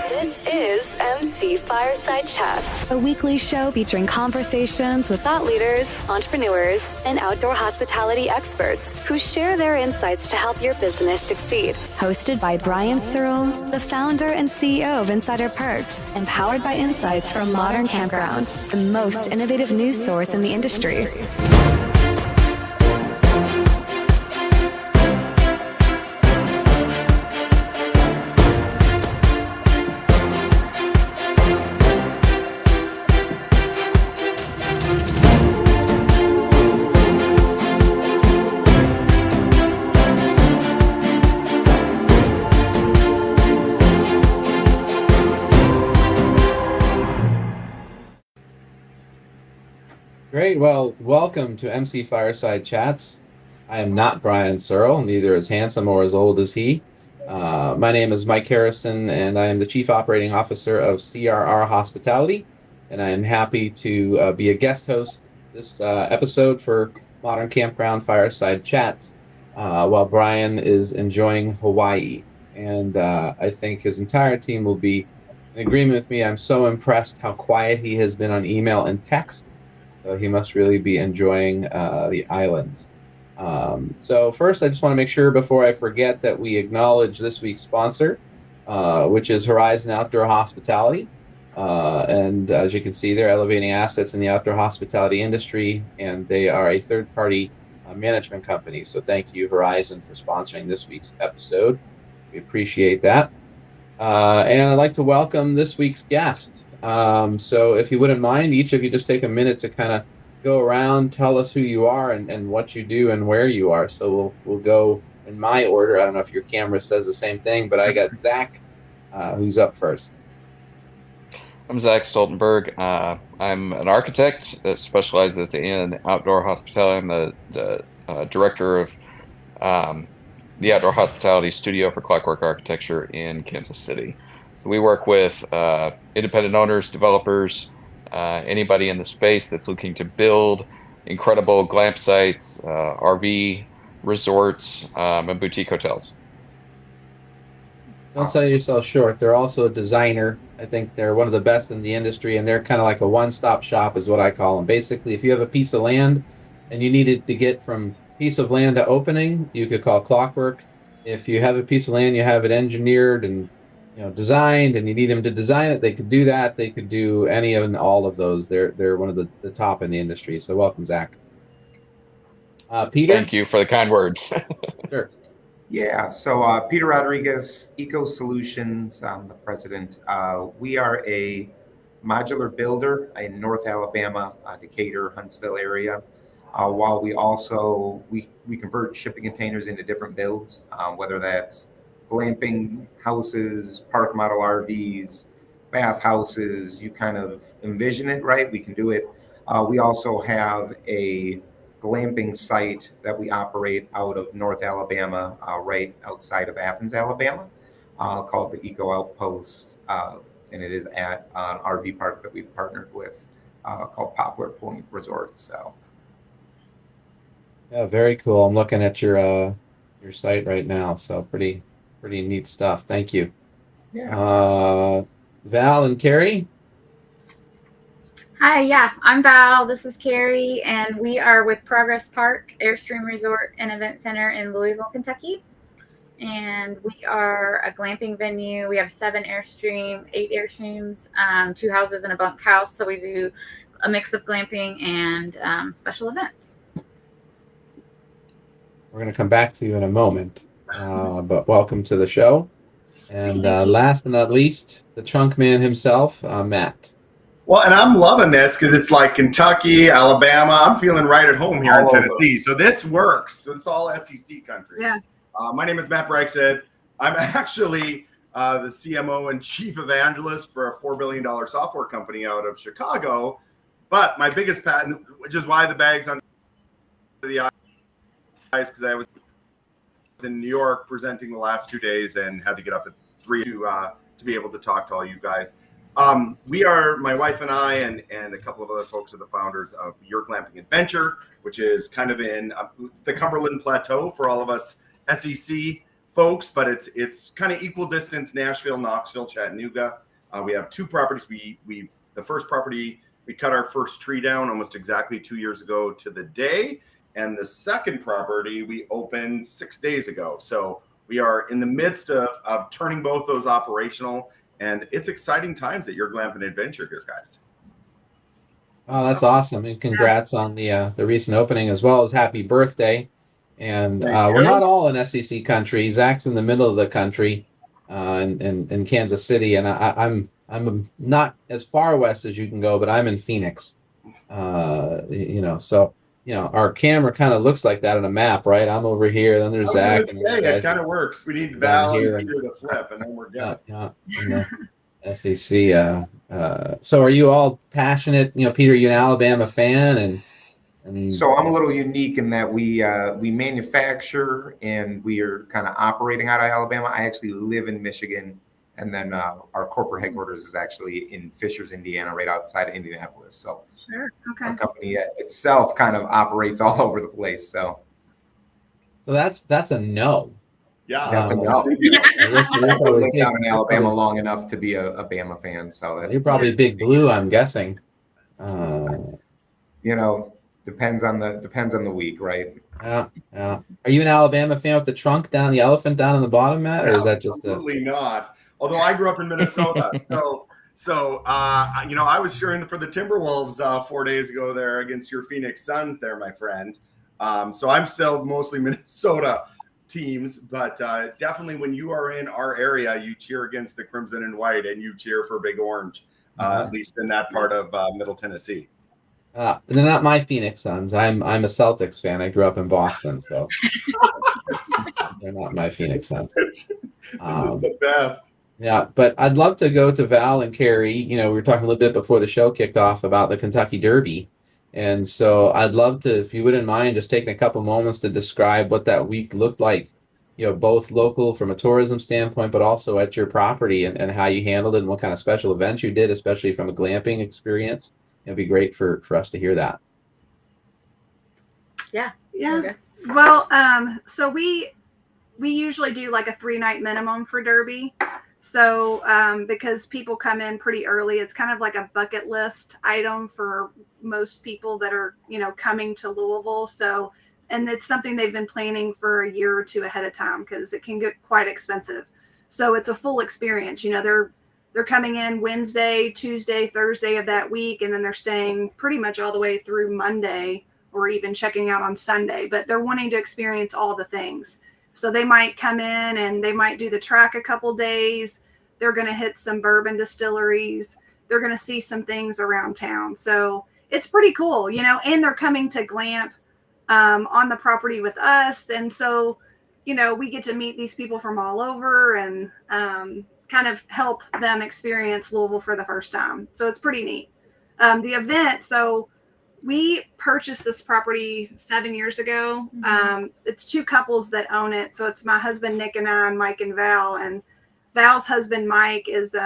This is MC Fireside Chats, a weekly show featuring conversations with thought leaders, entrepreneurs, and outdoor hospitality experts who share their insights to help your business succeed. Hosted by Searl, the founder and CEO of Insider Perks, empowered by insights from Modern Campground, the most innovative news source in the industry. Great. Well, welcome to MC Fireside Chats. I am not Searl, neither as handsome or as old as he. My name is Mike Harrison, and I am the Chief Operating Officer of CRR Hospitality, and I am happy to be a guest host this episode for Modern Campground Fireside Chats while Brian is enjoying Hawaii. And I think his entire team will be in agreement with me. I'm so impressed how quiet he has been on email and text. So he must really be enjoying the islands. So first, I just want to make sure before I forget that we acknowledge this week's sponsor, which is Horizon Outdoor Hospitality. And as you can see, they're elevating assets in the outdoor hospitality industry, and they are a third-party management company. So thank you, Horizon, for sponsoring this week's episode. We appreciate that. And I'd like to welcome this week's guest. So if you wouldn't mind, each of you just take a minute to kind of go around, tell us who you are and what you do and where you are. So we'll go in my order. I don't know if your camera says the same thing, but I got Zach, who's up first. I'm Zach Stoltenberg. I'm an architect that specializes in outdoor hospitality. I'm the director of the Outdoor Hospitality Studio for Clockwork Architecture in Kansas City. We work with independent owners, developers, anybody in the space that's looking to build incredible glamp sites, RV resorts, and boutique hotels. Don't sell yourself short. They're also a designer. I think they're one of the best in the industry, and they're kind of like a one-stop shop is what I call them. Basically, if you have a piece of land and you needed to get from piece of land to opening, you could call Clockwork. If you have a piece of land, you have it engineered and designed, and you need them to design it, they could do that. They could do any and all of those. They're one of the top in the industry. So welcome, Zach. Peter? Thank you for the kind words. Sure. Yeah, so Peter Rodriguez, Eco Solutions, I'm the president. We are a modular builder in North Alabama, Decatur, Huntsville area. While we convert shipping containers into different builds, whether that's glamping houses, park model RVs, bath houses, you kind of envision it, right? We can do it. We also have a glamping site that we operate out of North Alabama, right outside of Athens, Alabama, called the Eco Outpost. And it is at an RV park that we've partnered with called Poplar Point Resort. So. Yeah, very cool. I'm looking at your site right now. So pretty neat stuff. Thank you. Yeah. Val and Karey? Hi, yeah, I'm Val. This is Karey, and we are with Progress Park Airstream Resort and Event Center in Louisville, Kentucky. And we are a glamping venue. We have 8 Airstreams, 2 houses and a bunkhouse. So we do a mix of glamping and special events. We're going to come back to you in a moment. But welcome to the show. And last but not least, the trunk man himself, Matt. Well, and I'm loving this because it's like Kentucky, Alabama. I'm feeling right at home here in Tennessee. So this works. So it's all SEC country. Yeah. My name is Matt Bragstad. I'm actually the CMO and chief evangelist for a $4 billion software company out of Chicago. But my biggest patent, which is why the bag's under the eyes, because I was in New York presenting the last 2 days and had to get up at 3 to be able to talk to all you guys. We are, my wife and I, and a couple of other folks are the founders of Your Glamping Adventure, which is kind of in the Cumberland Plateau for all of us SEC folks, but it's kind of equal distance, Nashville, Knoxville, Chattanooga. We have two properties. The first property, we cut our first tree down almost exactly 2 years ago to the day. And the second property we opened 6 days ago. So we are in the midst of turning both those operational. And it's exciting times at Your Glamping Adventure here, guys. Oh, that's awesome. And congrats on the recent opening, as well as happy birthday. And we're not all in SEC country. Zach's in the middle of the country in Kansas City. And I'm not as far west as you can go, but I'm in Phoenix. So our camera kind of looks like that on a map, right? I'm over here, then there's Zach. It kind of works. We need Val and Peter to flip, and then we're good. Yeah, SEC. So are you all passionate? Peter, you an Alabama fan, and so I'm a little unique in that we manufacture and we are kind of operating out of Alabama. I actually live in Michigan, and then our corporate headquarters is actually in Fishers, Indiana, right outside of Indianapolis. So sure, okay. Our company itself kind of operates all over the place. So that's a no. Yeah, that's a no. I lived down in Alabama long enough to be a Bama fan, so you're probably Big Blue, I'm guessing. Depends on the week, right? Yeah. Are you an Alabama fan with the trunk down, the elephant down on the bottom, Matt, or is that just absolutely not? Although I grew up in Minnesota, so I was cheering for the Timberwolves 4 days ago there against your Phoenix Suns, there, my friend. So I'm still mostly Minnesota teams, but definitely when you are in our area, you cheer against the Crimson and White, and you cheer for Big Orange, at least in that part of Middle Tennessee. They're not my Phoenix Suns. I'm a Celtics fan. I grew up in Boston, so they're not my Phoenix Suns. This is the best. Yeah, but I'd love to go to Val and Karey. We were talking a little bit before the show kicked off about the Kentucky Derby. And so I'd love to, if you wouldn't mind, just taking a couple moments to describe what that week looked like, both local from a tourism standpoint, but also at your property and how you handled it and what kind of special events you did, especially from a glamping experience. It'd be great for us to hear that. Yeah. Okay. Well, so we usually do like a 3-night minimum for Derby. So because people come in pretty early, it's kind of like a bucket list item for most people that are, coming to Louisville. So, and it's something they've been planning for a year or two ahead of time because it can get quite expensive. So it's a full experience. They're coming in Wednesday, Tuesday, Thursday of that week, and then they're staying pretty much all the way through Monday or even checking out on Sunday. But they're wanting to experience all the things. So they might come in and they might do the track a couple days. They're going to hit some bourbon distilleries. They're going to see some things around town. So it's pretty cool, and they're coming to glamp on the property with us. And so, we get to meet these people from all over and kind of help them experience Louisville for the first time. So it's pretty neat. The event, so we purchased this property 7 years ago. Mm-hmm. It's two couples that own it. So it's my husband, Nick, and I, and Mike and Val. And Val's husband, Mike, is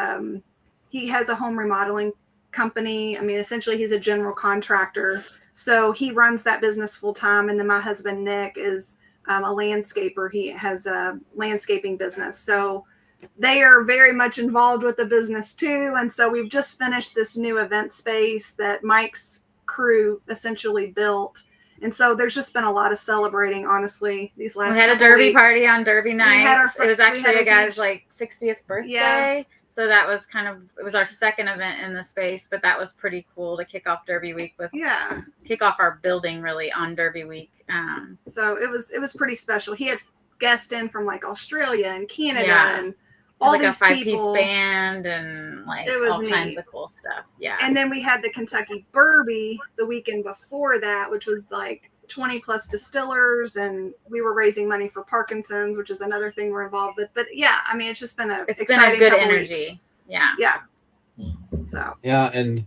he has a home remodeling company. I mean, essentially, he's a general contractor. So he runs that business full time. And then my husband, Nick, is a landscaper. He has a landscaping business. So they are very much involved with the business, too. And so we've just finished this new event space that Mike's crew essentially built, and so there's just been a lot of celebrating, honestly, these last we had a Derby party on Derby night. It was actually a guy's 60th birthday. Yeah. So that was it was our second event in the space, but that was pretty cool to kick off Derby week kick off our building really on Derby week. So it was pretty special. He had guests in from Australia and Canada and all these a people. 5-piece band and it was all neat. kinds of cool stuff. Yeah. And then we had the Kentucky Derby the weekend before that, which was 20 plus distillers, and we were raising money for Parkinson's, which is another thing we're involved with. But yeah, I mean, it's just been it's been a good energy. Weeks. Yeah. So yeah, and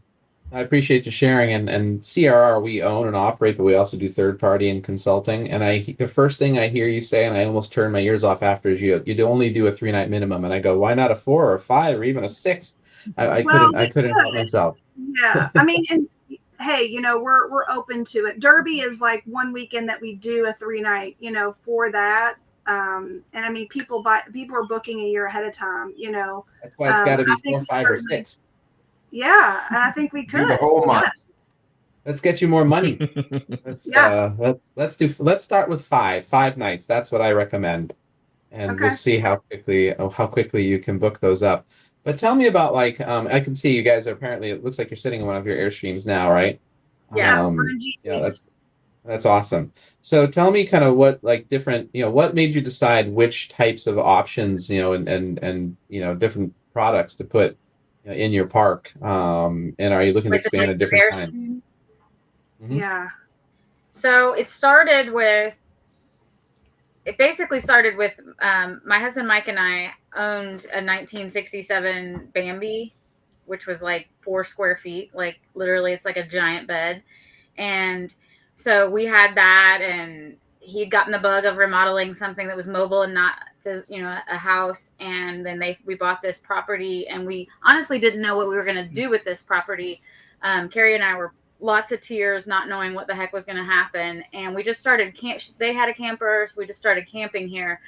I appreciate you sharing. And CRR we own and operate, but we also do third party and consulting. And the first thing I hear you say, and I almost turn my ears off after, is you only do a 3-night minimum. And I go, why not a 4 or a 5 or even a 6? I Well, couldn't help myself. yeah. I mean, and hey, we're open to it. Derby is like one weekend that we do a 3-night, for that. And I mean, people are booking a year ahead of time, That's why it's got to be I think 4, 5, or 6. Yeah, and I think we could Do the whole month. Let's get you more money. Let's let's start with 5 nights. That's what I recommend, and Okay. we'll see how quickly you can book those up. But tell me about I can see you guys are apparently, it looks like you're sitting in one of your Airstreams now, right? Yeah. Yeah, that's awesome. So tell me kind of what different, what made you decide which types of options, and different products to put in your park. And are you looking to Like the expand types at of different times? Airstream. Mhm. Yeah. So it basically started with my husband Mike and I owned a 1967 Bambi, which was like 4 square feet. Like literally, it's like a giant bed. And so we had that, and he'd gotten the bug of remodeling something that was mobile and not, a house. And then we bought this property, and we honestly didn't know what we were going to do with this property. Karey and I were lots of tears, not knowing what the heck was going to happen. And we just started they had a camper, so we just started camping here.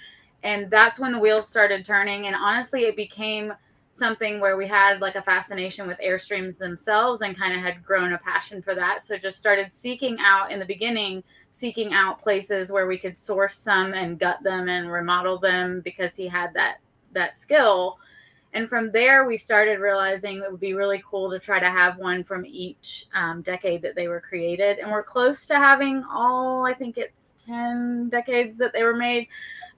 And that's when the wheels started turning. And honestly, it became something where we had like a fascination with Airstreams themselves and kind of had grown a passion for that. So just started seeking out places where we could source some and gut them and remodel them, because he had that skill. And from there, we started realizing it would be really cool to try to have one from each decade that they were created. And we're close to having all, I think it's 10 decades that they were made.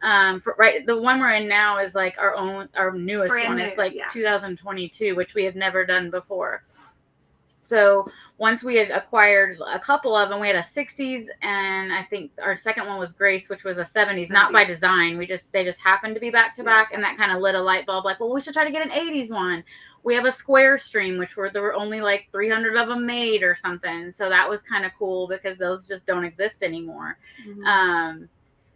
The one we're in now is like our newest one. It's like 2022, which we had never done before. So once we had acquired a couple of them, we had a 60s, and I think our second one was Grace, which was a 70s, not by design. They just happened to be back to back, and that kind of lit a light bulb. Like, well, we should try to get an 80s one. We have a Square Stream, there were only like 300 of them made or something. So that was kind of cool, because those just don't exist anymore. Mm-hmm.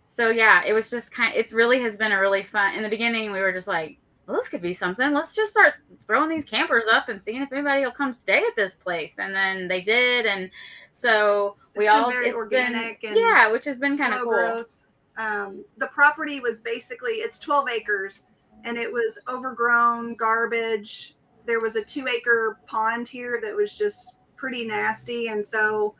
So yeah, it was just it really has been a really fun. In the beginning, we were just like, well, this could be something. Let's just start throwing these campers up and seeing if anybody will come stay at this place. And then they did. And so it's organic, which has been kind of cool. Growth. The property was basically, it's 12 acres, and it was overgrown, garbage. There was a 2-acre pond here that was just pretty nasty. And so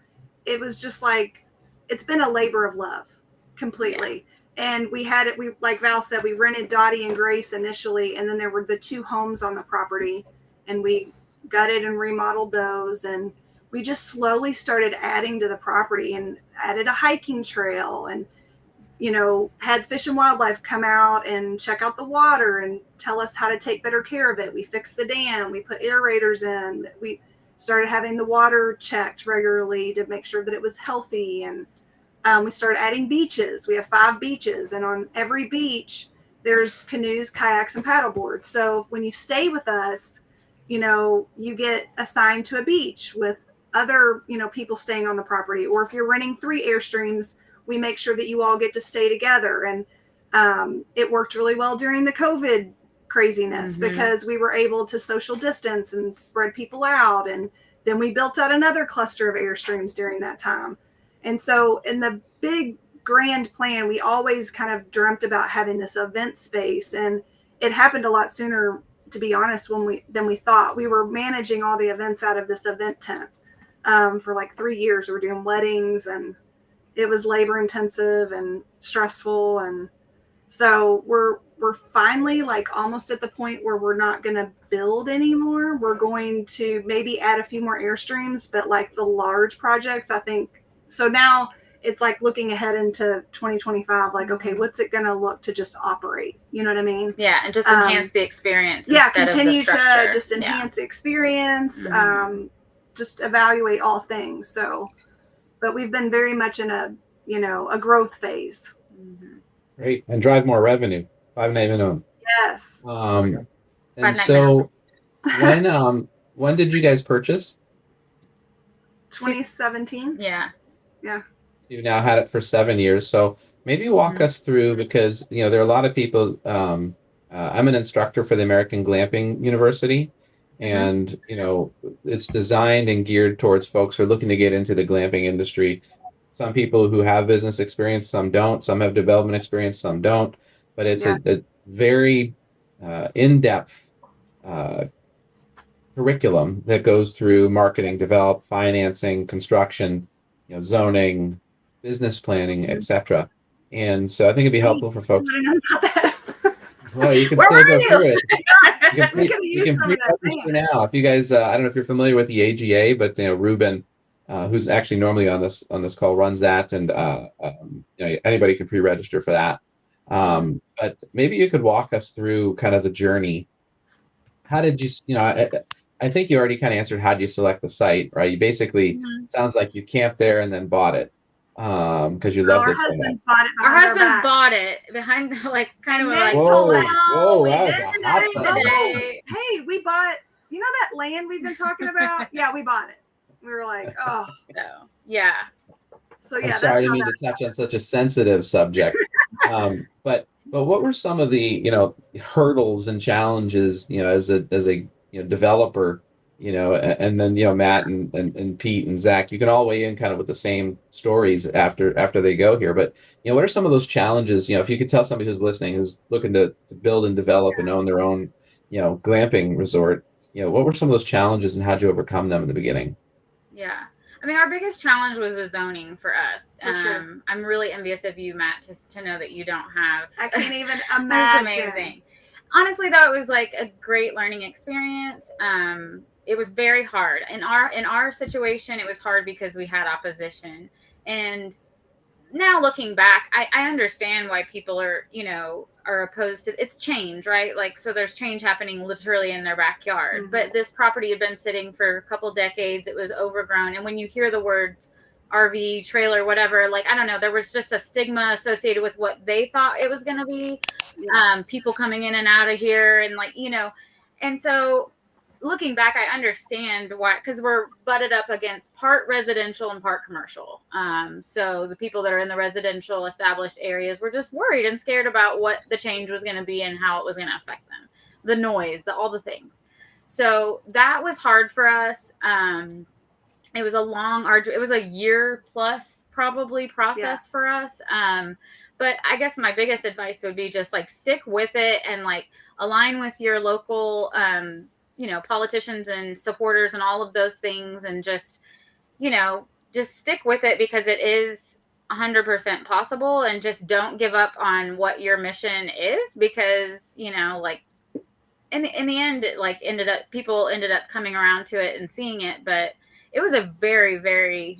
it was just like, it's been a labor of love completely. Yeah. And we had it, like Val said, we rented Dottie and Grace initially, and then there were the 2 homes on the property, and we gutted and remodeled those. And we just slowly started adding to the property and added a hiking trail, and, had Fish and Wildlife come out and check out the water and tell us how to take better care of it. We fixed the dam. We put aerators in. We started having the water checked regularly to make sure that it was healthy. And we started adding beaches. We have 5 beaches, and on every beach, there's canoes, kayaks, and paddleboards. So when you stay with us, you get assigned to a beach with other, people staying on the property. Or if you're renting 3 Airstreams, we make sure that you all get to stay together. And it worked really well during the COVID craziness, mm-hmm. because we were able to social distance and spread people out. And then we built out another cluster of Airstreams during that time. And so in the big grand plan, we always kind of dreamt about having this event space, and it happened a lot sooner, to be honest, than we thought. We were managing all the events out of this event tent for like 3 years. We were doing weddings, and it was labor intensive and stressful. And so we're finally like almost at the point where we're not going to build anymore. We're going to maybe add a few more Airstreams, but like the large projects, I think. So now it's like looking ahead into 2025, like, okay, what's it going to look to just operate? You know what I mean? Yeah. And just enhance the experience. Yeah. Continue to just enhance the experience, mm-hmm. Just evaluate all things. So, but we've been very much in a growth phase. Mm-hmm. Great. And drive more revenue. 5-night minimum. Yes. And so when did you guys purchase? 2017. Yeah. Yeah. You've now had it for 7 years. So maybe walk mm-hmm. us through, because, there are a lot of people, I'm an instructor for the American Glamping University. and it's designed and geared towards folks who are looking to get into the glamping industry. Some people who have business experience, some don't. Some have development experience, some don't. But it's a very in-depth curriculum that goes through marketing, develop, financing, construction, zoning, business planning, etc. And so I think it'd be helpful for folks. I don't know about that. Well, you can Where still were go you? through it. We You can pre-register now. If you guys, I don't know if you're familiar with the AGA, but Ruben, who's actually normally on this call, runs that, and anybody can pre-register for that. But maybe you could walk us through kind of the journey. How did you, I think you already kind of answered how do you select the site, right? You basically, sounds like you camped there and then bought it because you loved Our it so much. husbands bought it. Our husbands backs. bought it behind, like, kind of And like, then told us, whoa, we that was didn't a hot know button. today. Hey, we bought, that land we've been talking about? Yeah, we bought it. We were like, oh. so, yeah. So yeah, I'm sorry, I that's didn't mean to touch on such a sensitive subject. But what were some of the hurdles and challenges as a developer, and then Matt and Pete and Zach, you can all weigh in kind of with the same stories after they go here. But what are some of those challenges? If you could tell somebody who's listening, who's looking to build and develop and own their own glamping resort, what were some of those challenges and how'd you overcome them in the beginning? Yeah. I mean, our biggest challenge was the zoning for us. For sure. I'm really envious of you, Matt, to know that you don't have. I can't even It's imagine. amazing. Honestly, though, it was like a great learning experience. It was very hard. In our situation, it was hard because we had opposition. And now looking back, I understand why people are opposed to it's change, right? Like, so there's change happening literally in their backyard. Mm-hmm. But this property had been sitting for a couple decades. It was overgrown. And when you hear the words RV, trailer, whatever, like, I don't know, there was just a stigma associated with what they thought it was going to be. People coming in and out of here and and so looking back, I understand why, because we're butted up against part residential and part commercial. So the people that are in the residential established areas were just worried and scared about what the change was going to be and how it was going to affect them. The noise, all the things. So that was hard for us. It was it was a year plus probably process for us. But I guess my biggest advice would be just like stick with it and like align with your local politicians and supporters and all of those things, and just stick with it because it is 100% possible, and just don't give up on what your mission is, because like in the end it people ended up coming around to it and seeing it, but it was a very, very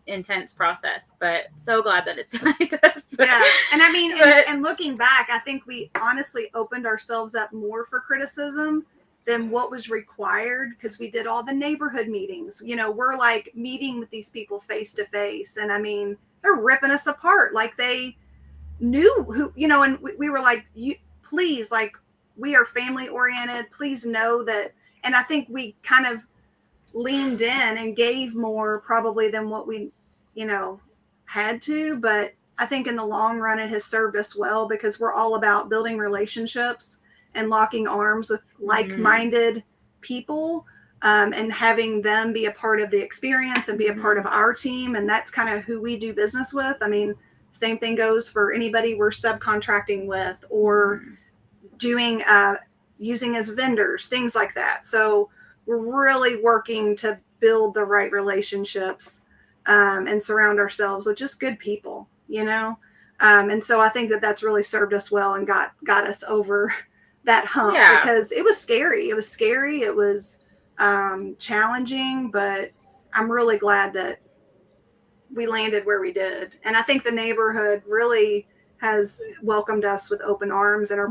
intense process, but so glad that it's behind us. Yeah. And I mean, and looking back, I think we honestly opened ourselves up more for criticism than what was required, because we did all the neighborhood meetings. We're like meeting with these people face to face. And I mean, they're ripping us apart. Like they knew who, and we were like, please, like, we are family oriented. Please know that. And I think we kind of leaned in and gave more probably than what we, had to. But I think in the long run, it has served us well, because we're all about building relationships and locking arms with like-minded people, and having them be a part of the experience and be a part of our team. And that's kind of who we do business with. I mean, same thing goes for anybody we're subcontracting with or doing, using as vendors, things like that. So we're really working to build the right relationships, and surround ourselves with just good people, and so I think that that's really served us well and got us over that hump, because it was scary. It was challenging, but I'm really glad that we landed where we did. And I think the neighborhood really has welcomed us with open arms and are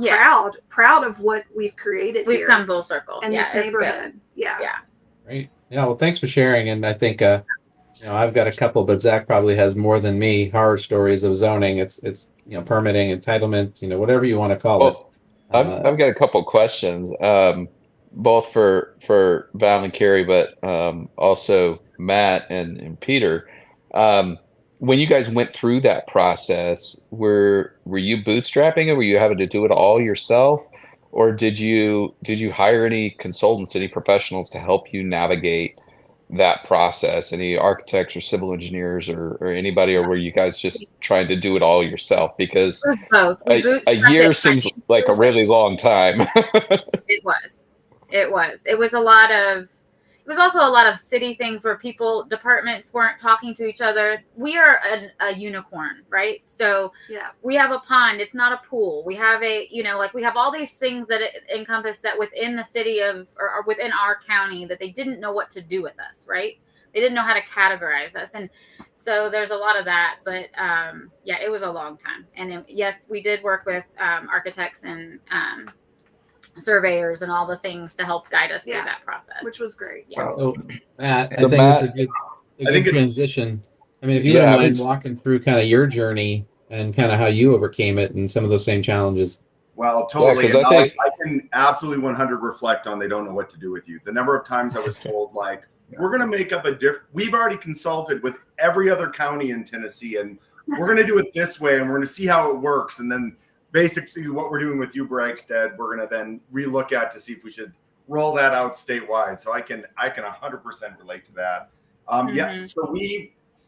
proud of what we've created. We've come full circle in this neighborhood. Good. Yeah. Great. Well, thanks for sharing. And I think I've got a couple, but Zach probably has more than me, horror stories of zoning. It's permitting, entitlement, whatever you want to call it. I've got a couple questions, both for Val and Karey, but also Matt and Peter. When you guys went through that process, were you bootstrapping it? Were you having to do it all yourself, or did you hire any consultants, any professionals to help you navigate that process? Any architects or civil engineers or anybody, or were you guys just trying to do it all yourself? Because It was both. We a bootstrapped year it seems financially, like a but really long time. it was. It was a lot of. It was also a lot of city things where departments weren't talking to each other. We are a unicorn, right? So Yeah. we have a pond. It's not a pool. We have we have all these things that encompass that within the city or within our county that they didn't know what to do with us, right? They didn't know how to categorize us. And so there's a lot of that. But yeah, it was a long time. And yes, we did work with architects and surveyors and all the things to help guide us through that process, which was great. Yeah. So, Matt, I So think Matt- it's a good transition. I mean, if you Yeah, wouldn't I mind was- walking through kind of your journey and kind of how you overcame it and some of those same challenges. Well, totally. 'cause And I think- I can absolutely 100 reflect on they don't know what to do with you. The number of times I was told, like, we're going to make up a different, we've already consulted with every other county in Tennessee, and we're going to do it this way, and we're going to see how it works. And then basically what we're doing with you, Bragstad, we're going to then relook at to see if we should roll that out statewide. So I can 100% relate to that. Yeah. So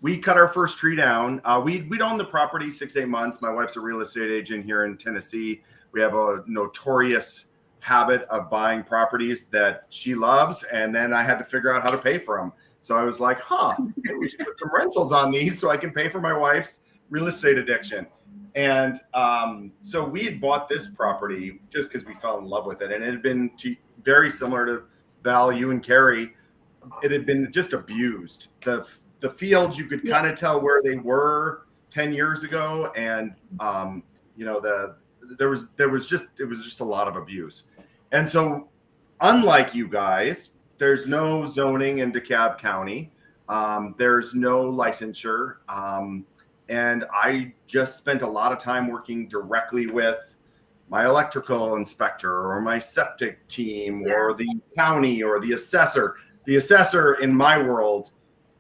we cut our first tree down. We'd owned the property 6-8 months. My wife's a real estate agent here in Tennessee. We have a notorious habit of buying properties that she loves, and then I had to figure out how to pay for them. So I was like, maybe we should put some rentals on these so I can pay for my wife's real estate addiction. And so we had bought this property just because we fell in love with it, and it had been very similar to Val, you and Karey. It had been just abused. The fields, you could kind of tell where they were 10 years ago, and it was just a lot of abuse. And so, unlike you guys, there's no zoning in DeKalb County. There's no licensure. And I just spent a lot of time working directly with my electrical inspector or my septic team or the county or the assessor. The assessor in my world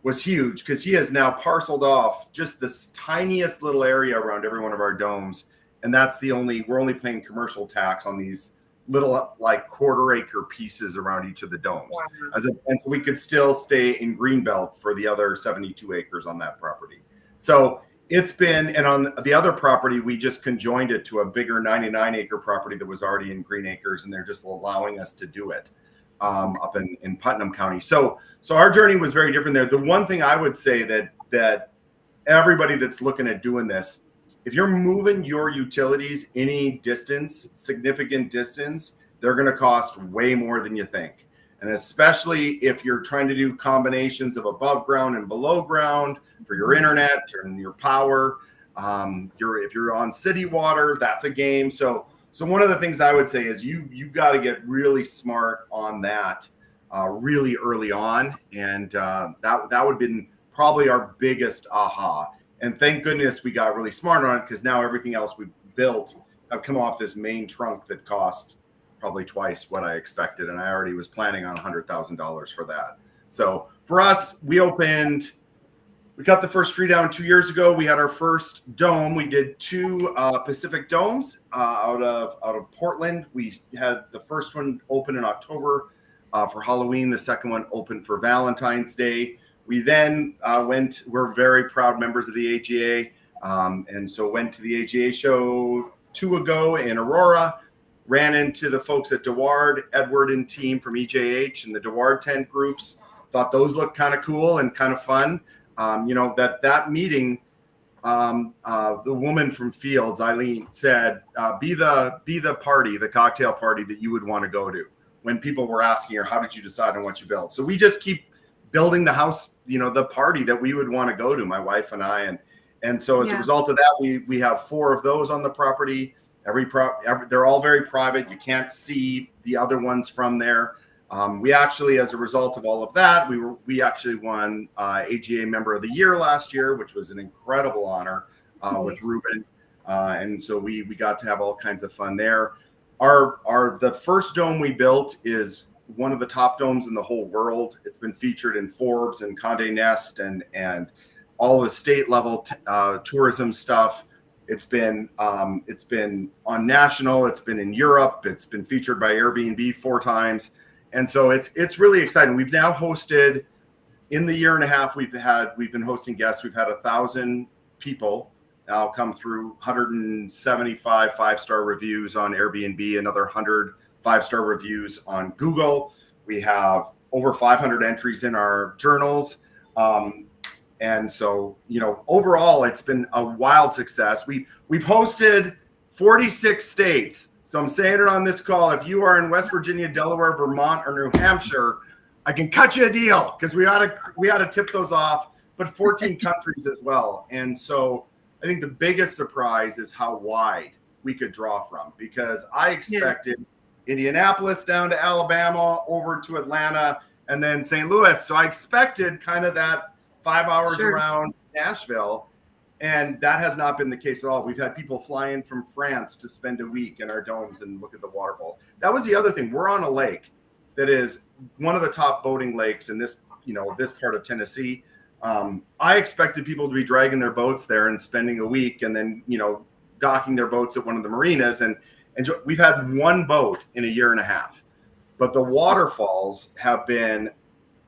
was huge because he has now parceled off just this tiniest little area around every one of our domes. And we're only paying commercial tax on these little like quarter-acre pieces around each of the domes. Wow. And so we could still stay in Greenbelt for the other 72 acres on that property. So it's been, and on the other property, we just conjoined it to a bigger 99-acre property that was already in Green Acres, and they're just allowing us to do it up in Putnam County. So our journey was very different there. The one thing I would say that everybody that's looking at doing this, if you're moving your utilities any distance, significant distance, they're going to cost way more than you think. And especially if you're trying to do combinations of above ground and below ground for your internet and your power, if you're on city water, that's a game. So one of the things I would say is you got to get really smart on that really early on. And that would have been probably our biggest aha. And thank goodness we got really smart on it, because now everything else we built have come off this main trunk that cost probably twice what I expected. And I already was planning on $100,000 for that. So for us, we got the first tree down 2 years ago. We had our first dome. We did 2 Pacific domes out of Portland. We had the first one open in October for Halloween. The second one opened for Valentine's Day. We then we're very proud members of the AGA, and so went to the AGA show 2 ago in Aurora, ran into the folks at Deward, Edward and team from EJH and the Deward tent groups, thought those looked kind of cool and kind of fun. That meeting, the woman from Fields, Eileen, said, be the party, the cocktail party that you would want to go to, when people were asking her, how did you decide on what you built? So we just keep building the house, the party that we would want to go to, my wife and I. And so as a result of that, we have 4 of those on the property. They're all very private. You can't see the other ones from there. We actually, as a result of all of that, we actually won AGA Member of the Year last year, which was an incredible honor with Ruben. And so we got to have all kinds of fun there. The first dome we built is one of the top domes in the whole world. It's been featured in Forbes and Condé Nast and all the state level tourism stuff. It's been on national. It's been in Europe. It's been featured by Airbnb 4 times, and so it's really exciting. We've now hosted, in the year and a half we've been hosting guests. We've had 1,000 people now come through, 175 5-star reviews on Airbnb, another 100 5-star reviews on Google. We have over 500 entries in our journals. And so, overall, it's been a wild success. We've hosted 46 states. So I'm saying it on this call. If you are in West Virginia, Delaware, Vermont, or New Hampshire, I can cut you a deal, because we ought to tip those off, but 14 countries as well. And so I think the biggest surprise is how wide we could draw from, because I expected Indianapolis down to Alabama, over to Atlanta, and then St. Louis. So I expected kind of that 5 hours around Nashville, and that has not been the case at all. We've had people fly in from France to spend a week in our domes and look at the waterfalls. That was the other thing. We're on a lake that is one of the top boating lakes in this part of Tennessee. I expected people to be dragging their boats there and spending a week, and then docking their boats at one of the marinas. And we've had one boat in a year and a half, but the waterfalls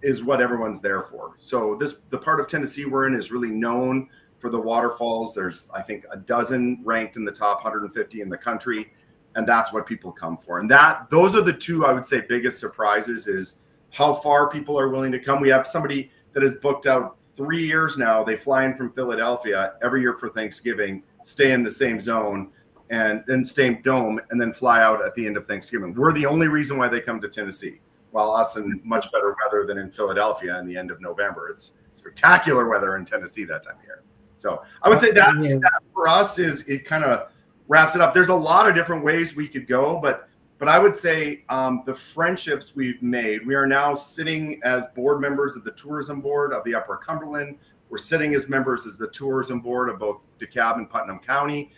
is what everyone's there for. So the part of Tennessee we're in is really known for the waterfalls. There's, I think, a dozen ranked in the top 150 in the country, and that's what people come for. And those are the two, I would say, biggest surprises, is how far people are willing to come. We have somebody that has booked out 3 years now. They fly in from Philadelphia every year for Thanksgiving, stay in the same zone and then same dome, and then fly out at the end of Thanksgiving. We're the only reason why they come to Tennessee, while us in much better weather than in Philadelphia in the end of November. It's spectacular weather in Tennessee that time of year. So I would say that for us it kind of wraps it up. There's a lot of different ways we could go, but I would say the friendships we've made. We are now sitting as board members of the tourism board of the Upper Cumberland. We're sitting as members as the tourism board of both DeKalb and Putnam County.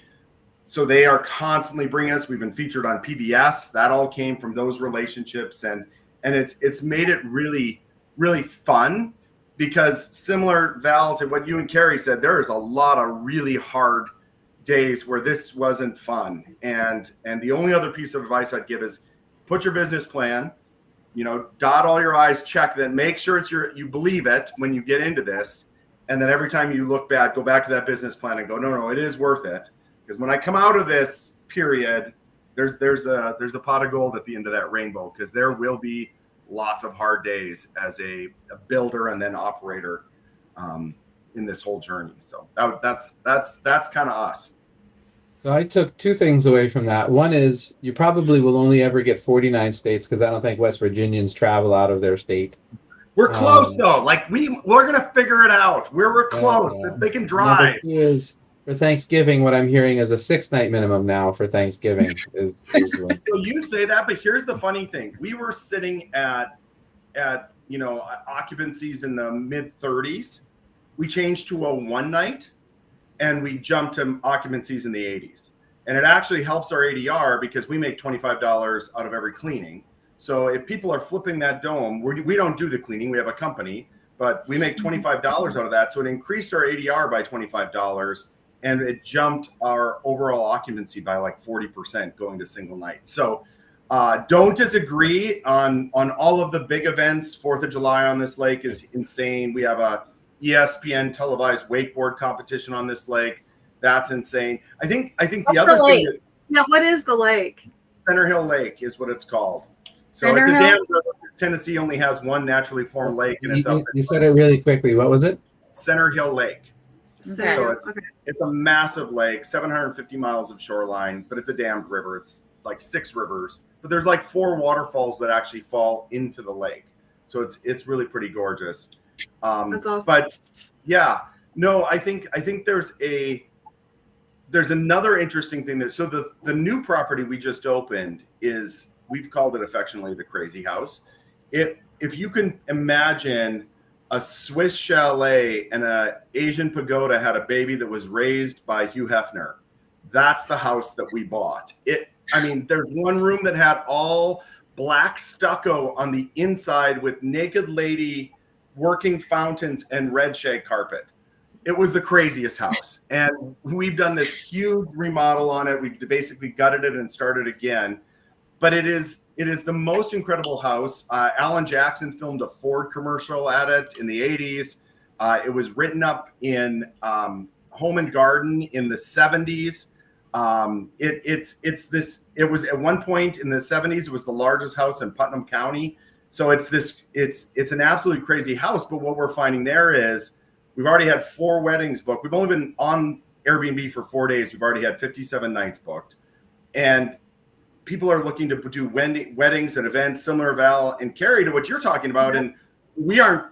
So they are constantly bringing us. We've been featured on PBS. That all came from those relationships, and it's made it really, really fun, because similar, Val, to what you and Karey said, there is a lot of really hard days where this wasn't fun. And the only other piece of advice I'd give is put your business plan, dot all your I's, check that, make sure you believe it when you get into this. And then every time you look back, go back to that business plan and go, no, it is worth it. Because when I come out of this period, there's a pot of gold at the end of that rainbow, because there will be lots of hard days as a builder and then operator in this whole journey. So that's kind of us. So I took 2 things away from that. One is you probably will only ever get 49 states, because I don't think West Virginians travel out of their state. We're close though. Like we're gonna figure it out. We're close. They can drive. Number 2 is, for Thanksgiving, what I'm hearing is a 6-night minimum now for Thanksgiving. So you say that, but here's the funny thing. We were sitting at occupancies in the mid 30s. We changed to a 1 night, and we jumped to occupancies in the 80s. And it actually helps our ADR, because we make $25 out of every cleaning. So if people are flipping that dome, we don't do the cleaning. We have a company, but we make $25 out of that. So it increased our ADR by $25. And it jumped our overall occupancy by like 40% going to single nights. So don't disagree on all of the big events. 4th of July on this lake is insane. We have a ESPN televised wakeboard competition on this lake. That's insane. I think the other thing. Now, what is the lake? Center Hill Lake is what it's called. So it's a dam river. Tennessee only has one naturally formed lake, and it's up. You said it really quickly. What was it? Center Hill Lake. Okay. So it's a massive lake, 750 miles of shoreline, but it's a dammed river. It's like 6 rivers, but there's like 4 waterfalls that actually fall into the lake. So it's really pretty gorgeous. That's awesome. But yeah, no, I think there's another interesting thing so the new property we just opened is, we've called it affectionately the Crazy House. If you can imagine a Swiss chalet and an Asian pagoda had a baby that was raised by Hugh Hefner, that's the house that we bought. There's one room that had all black stucco on the inside with naked lady working fountains and red shag carpet. it was the craziest house. And we've done this huge remodel on it. We basically gutted it and started again. But it is the most incredible house. Alan Jackson filmed a Ford commercial at it in the 80s. It was written up in Home and Garden in the 70s. It was at one point in the 70s, it was the largest house in Putnam County. So it's an absolutely crazy house. But what we're finding there is we've already had 4 weddings booked. We've only been on Airbnb for 4 days. We've already had 57 nights booked. And people are looking to do weddings and events similar, Val and Karey, to what you're talking about. And we aren't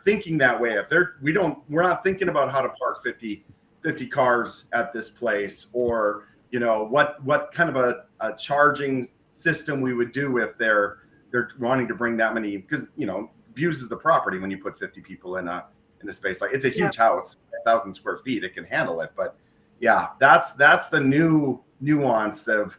thinking that way. We're not thinking about how to park 50 cars at this place, or, you know, what kind of a charging system we would do if they're wanting to bring that many, because, you know, abuses the property when you put 50 people in a space. Like, it's a huge house, 1,000 square feet, it can handle it. But yeah, that's the new nuance of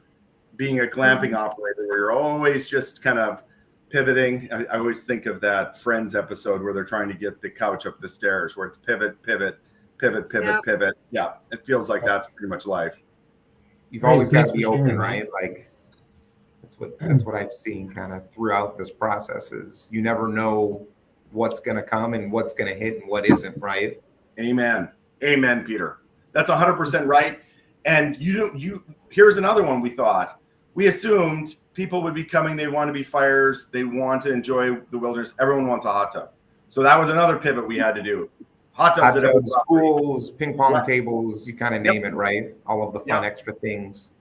being a glamping operator, where you're always just kind of pivoting. I always think of that Friends episode where they're trying to get the couch up the stairs, where it's pivot, pivot, pivot, pivot, Yep. pivot. Yeah, it feels like that's pretty much life. You've always got to Thanks be for open, sharing. right? Like that's what I've seen kind of throughout this process is you never know what's going to come and what's going to hit and what isn't, right? Amen, Peter. That's 100% right. And here's another one. We assumed people would be coming. They want to be fires. They want to enjoy the wilderness. Everyone wants a hot tub. So that was another pivot we had to do. Hot tubs, pools, ping pong tables, you kind of name it, right? All of the fun extra things.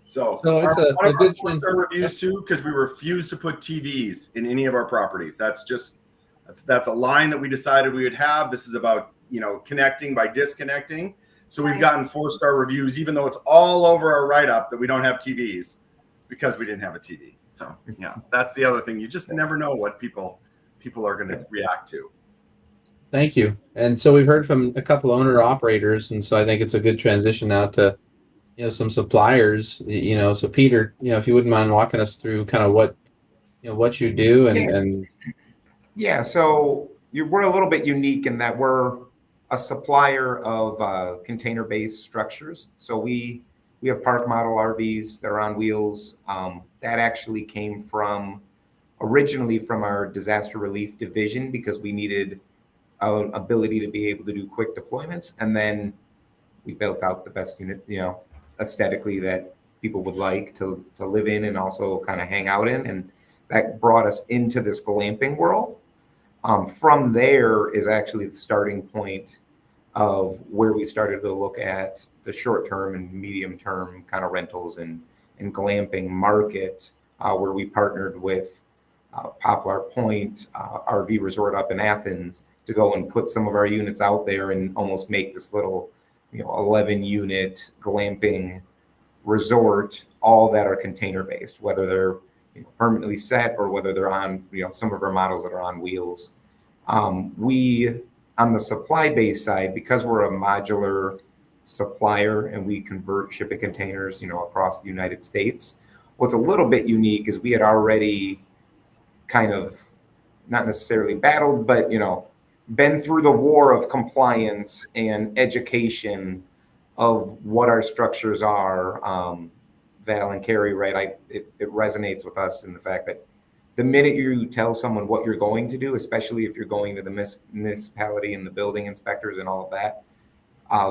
So it's a good reviews too, because we refuse to put TVs in any of our properties. That's a line that we decided we would have. This is about, you know, connecting by disconnecting. So we've gotten 4-star reviews, even though it's all over our write-up that we don't have TVs, because we didn't have a TV. So yeah, that's the other thing. You just never know what people are going to react to. Thank you. And so we've heard from a couple owner operators, and so I think it's a good transition now to, you know, some suppliers. You know, so Peter, you know, if you wouldn't mind walking us through kind of what you do and Yeah, so we're a little bit unique in that we're a supplier of container-based structures. So we have park model RVs that are on wheels. That actually came originally from our disaster relief division, because we needed an ability to be able to do quick deployments. And then we built out the best unit, you know, aesthetically that people would like to live in and also kind of hang out in. And that brought us into this glamping world. From there is actually the starting point of where we started to look at the short-term and medium-term kind of rentals and glamping market, where we partnered with Poplar Point RV Resort up in Athens to go and put some of our units out there and almost make this little, you know, 11-unit glamping resort, all that are container-based, whether they're, you know, permanently set or whether they're on, you know, some of our models that are on wheels. We, on the supply-based side, because we're a modular supplier and we convert shipping containers, you know, across the United States, what's a little bit unique is we had already kind of not necessarily battled, but, you know, been through the war of compliance and education of what our structures are. Val and Karey, right? It resonates with us in the fact that the minute you tell someone what you're going to do, especially if you're going to the municipality and the building inspectors and all of that,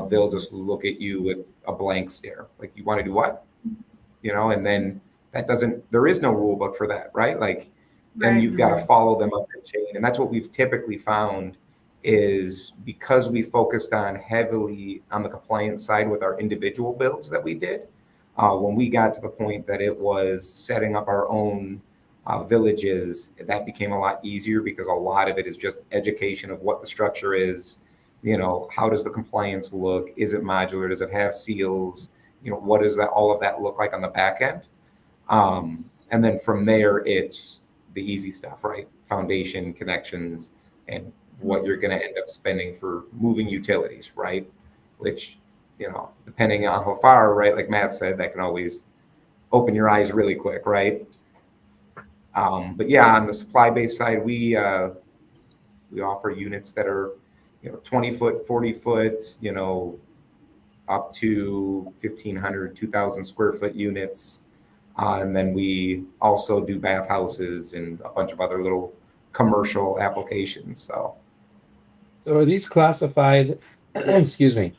they'll just look at you with a blank stare. Like, you want to do what? You know, and then there is no rule book for that, right? Like, then you've got to follow them up the chain. And that's what we've typically found is, because we focused heavily on the compliance side with our individual builds that we did, when we got to the point that it was setting up our own villages, that became a lot easier, because a lot of it is just education of what the structure is. You know, how does the compliance look? Is it modular? Does it have seals? You know, what does all of that look like on the back end? And then from there, it's the easy stuff, right? Foundation, connections, and what you're going to end up spending for moving utilities, right? Which, you know, depending on how far, right? Like Matt said, that can always open your eyes really quick, right? But yeah, on the supply-based side, we offer units that are 20 foot, 40 foot, up to 1,500, 2,000 square foot units. And then we also do bathhouses and a bunch of other little commercial applications. So are these classified, excuse me,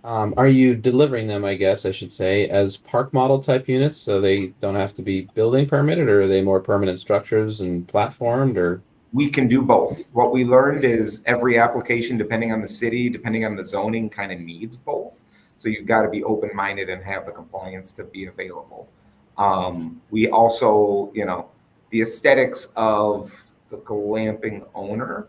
are you delivering them, I guess I should say, as park model type units so they don't have to be building permitted, or are they more permanent structures and platformed, or? we can do both. What we learned is every application, depending on the city, depending on the zoning, kind of needs both. So you've got to be open-minded and have the compliance to be available. We also, the aesthetics of the glamping owner,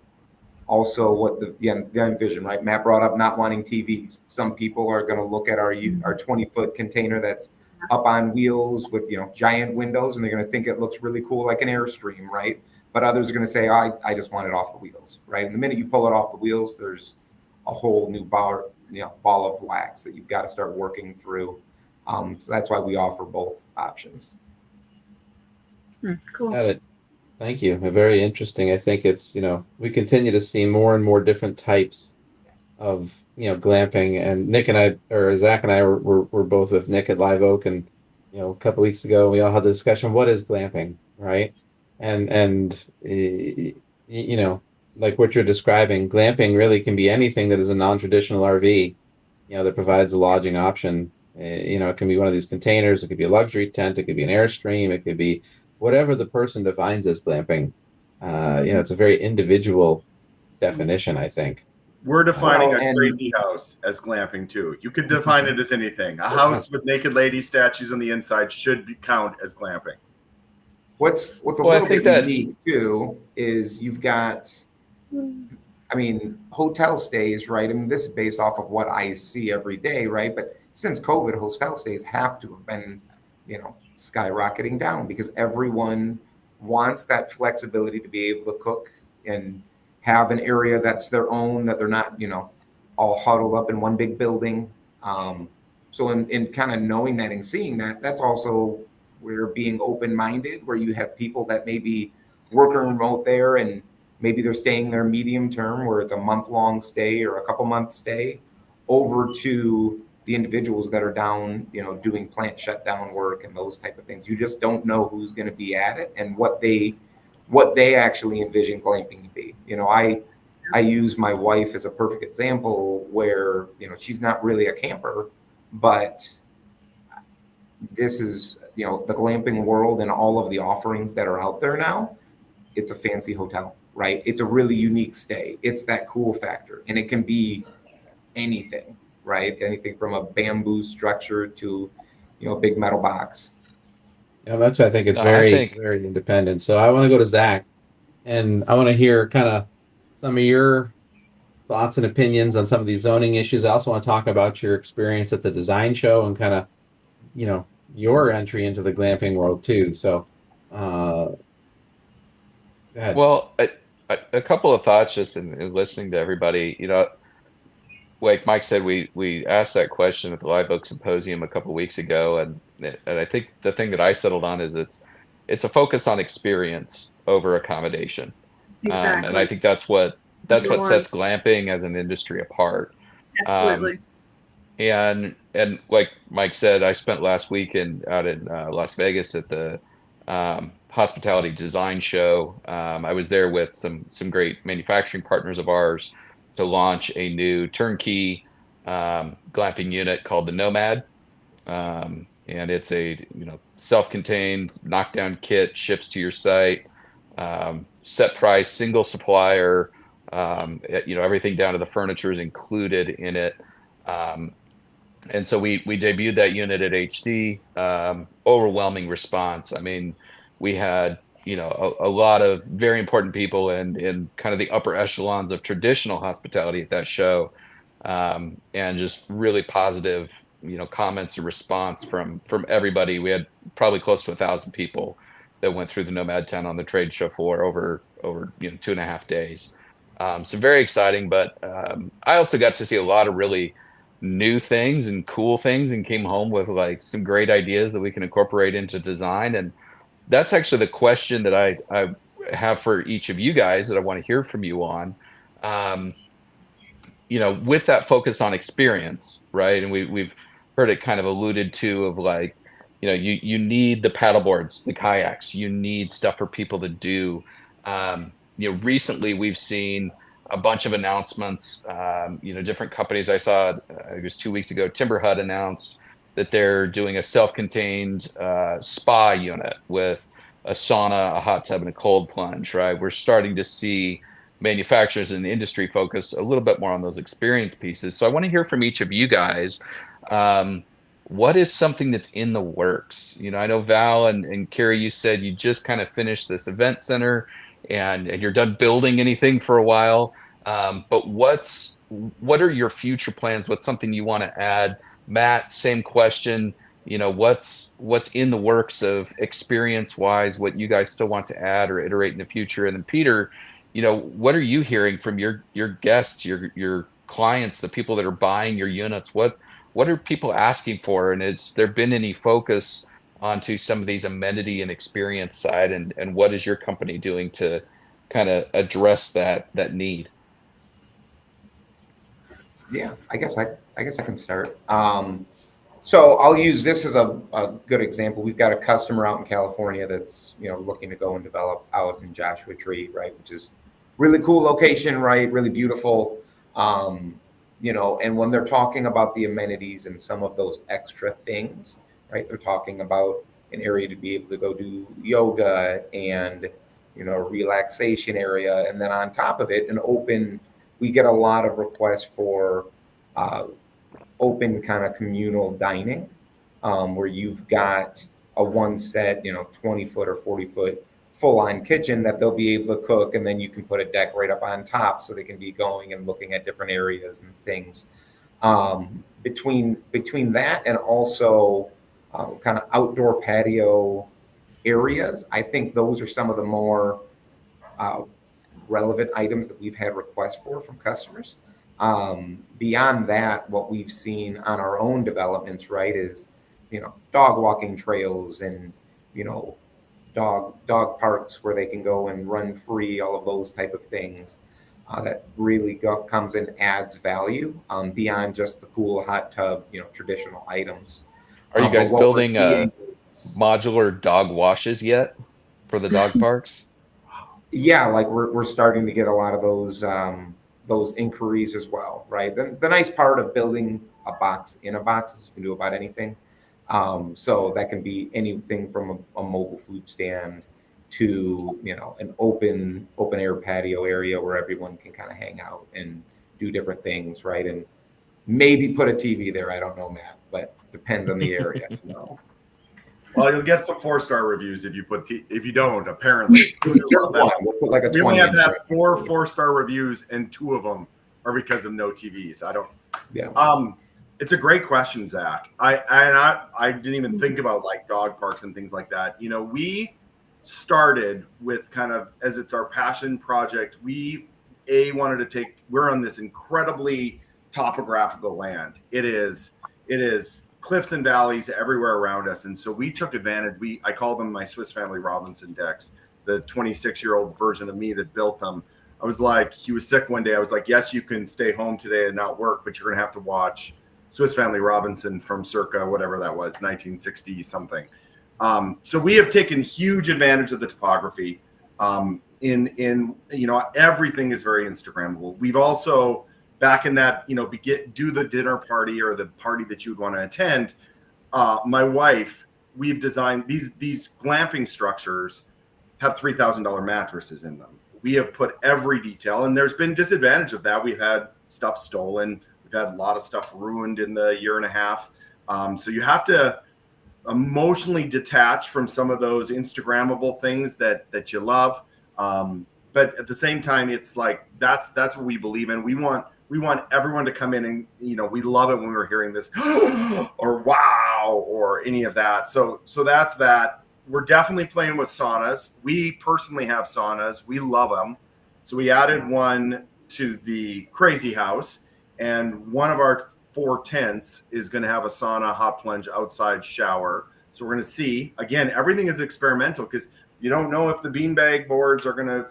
also what the envision, right? Matt brought up not wanting TVs. Some people are going to look at our 20-foot container that's up on wheels with, giant windows, and they're going to think it looks really cool, like an Airstream, right? But others are going to say, I just want it off the wheels, right? And the minute you pull it off the wheels, there's a whole new ball of wax that you've got to start working through. So that's why we offer both options. Cool. Got it. Thank you. Very interesting. I think it's, we continue to see more and more different types of, glamping. And Zach and I were both with Nick at Live Oak, and, a couple weeks ago, we all had the discussion, what is glamping, right? And like what you're describing, glamping really can be anything that is a non-traditional RV, that provides a lodging option. It can be one of these containers, it could be a luxury tent, it could be an Airstream, it could be whatever the person defines as glamping. It's a very individual definition, I think. We're defining a crazy house as glamping too. You could define it as anything. A house with naked lady statues on the inside should count as glamping. What's a little bit unique too is you've got, hotel stays, right? This is based off of what I see every day, right? But since COVID, hotel stays have to have been, skyrocketing down because everyone wants that flexibility to be able to cook and have an area that's their own, that they're not, all huddled up in one big building. So in kind of knowing that and seeing that, that's also where being open-minded, where you have people that maybe working remote there and maybe they're staying there medium term, where it's a month-long stay or a couple month stay, over to the individuals that are down, doing plant shutdown work and those type of things. You just don't know who's going to be at it and what they actually envision glamping to be. I use my wife as a perfect example where, she's not really a camper, but this is, the glamping world and all of the offerings that are out there now. It's a fancy hotel, right? It's a really unique stay. It's that cool factor, and it can be anything, right? Anything from a bamboo structure to, a big metal box. Yeah, that's why I think it's very independent. So I want to go to Zach, and I want to hear kind of some of your thoughts and opinions on some of these zoning issues. I also want to talk about your experience at the design show and kind of, your entry into the glamping world too. So, go ahead. Well, a couple of thoughts just in listening to everybody. Like Mike said, we asked that question at the Live Oak Symposium a couple of weeks ago, and I think the thing that I settled on is it's a focus on experience over accommodation. Exactly. And I think that's what sets glamping as an industry apart. Absolutely. And like Mike said, I spent last weekend out in Las Vegas at the hospitality design show. I was there with some great manufacturing partners of ours to launch a new turnkey glamping unit called the Nomad. And it's a self-contained knockdown kit, ships to your site, set price, single supplier, everything down to the furniture is included in it. And so we debuted that unit at HD, overwhelming response. I mean, we had, a lot of very important people in kind of the upper echelons of traditional hospitality at that show. And just really positive, comments and response from everybody. We had probably close to 1,000 people that went through the Nomad tent on the trade show floor over 2.5 days. So very exciting, but I also got to see a lot of really new things and cool things and came home with like some great ideas that we can incorporate into design. And that's actually the question that I have for each of you guys that I want to hear from you on. with that focus on experience, right? And we've heard it kind of alluded to of like, you need the paddle boards, the kayaks, you need stuff for people to do. Recently we've seen a bunch of announcements, different companies. I saw, it was 2 weeks ago, Timber Hut announced that they're doing a self-contained spa unit with a sauna, a hot tub, and a cold plunge, right? We're starting to see manufacturers in the industry focus a little bit more on those experience pieces. So I want to hear from each of you guys. What is something that's in the works? I know Val and Karey, you said you just kind of finished this event center and you're done building anything for a while. But what are your future plans? What's something you want to add? Matt, same question. What's in the works of experience wise, what you guys still want to add or iterate in the future? And then Peter, what are you hearing from your guests, your clients, the people that are buying your units? What are people asking for? And has there been any focus onto some of these amenity and experience side? And what is your company doing to kind of address that need? Yeah, I guess I can start. So I'll use this as a good example. We've got a customer out in California that's looking to go and develop out in Joshua Tree, right, which is really cool location, right, really beautiful. And when they're talking about the amenities and some of those extra things, right, they're talking about an area to be able to go do yoga and a relaxation area, and then on top of it, we get a lot of requests for open kind of communal dining, where you've got a one set, 20-foot or 40-foot full-on kitchen that they'll be able to cook, and then you can put a deck right up on top so they can be going and looking at different areas and things. Between that and also kind of outdoor patio areas, I think those are some of the more relevant items that we've had requests for from customers. Beyond that, what we've seen on our own developments, right, is dog walking trails and dog parks where they can go and run free, all of those type of things that really comes and adds value beyond just the pool, hot tub, traditional items. Are you guys building modular dog washes yet for the dog parks? Yeah, like we're starting to get a lot of those inquiries as well, right? The nice part of building a box in a box is you can do about anything. So that can be anything from a mobile food stand to an open air patio area where everyone can kind of hang out and do different things, right? And maybe put a TV there. I don't know, Matt, but depends on the area. Well, you'll get some 4-star reviews if you don't. Apparently, just one. We'll put like a we only have to have right? 4-star reviews, and 2 of them are because of no TVs. I don't. Yeah. It's a great question, Zach. I didn't even think about like dog parks and things like that. We started with kind of, as it's our passion project, we wanted to we're on this incredibly topographical land. It is cliffs and valleys everywhere around us. And so we took advantage. I call them my Swiss Family Robinson decks, the 26-year-old version of me that built them. I was like, he was sick one day. I was like, yes, you can stay home today and not work, but you're going to have to watch Swiss Family Robinson from circa whatever that was, 1960 something. So we have taken huge advantage of the topography. Everything is very Instagrammable. We've also, back in that, do the dinner party or the party that you would want to attend. My wife, we've designed these glamping structures have $3,000 mattresses in them. We have put every detail, and there's been disadvantage of that. We've had stuff stolen. We've had a lot of stuff ruined in the year and a half. So you have to emotionally detach from some of those Instagrammable things that you love. But at the same time, it's like, that's what we believe in. We want everyone to come in and, we love it when we're hearing this or wow, or any of that. So that's that. We're definitely playing with saunas. We personally have saunas. We love them. So we added one to the Crazy House, and one of our 4 tents is going to have a sauna, hot plunge, outside shower. So we're going to see, again, everything is experimental because you don't know if the beanbag boards are going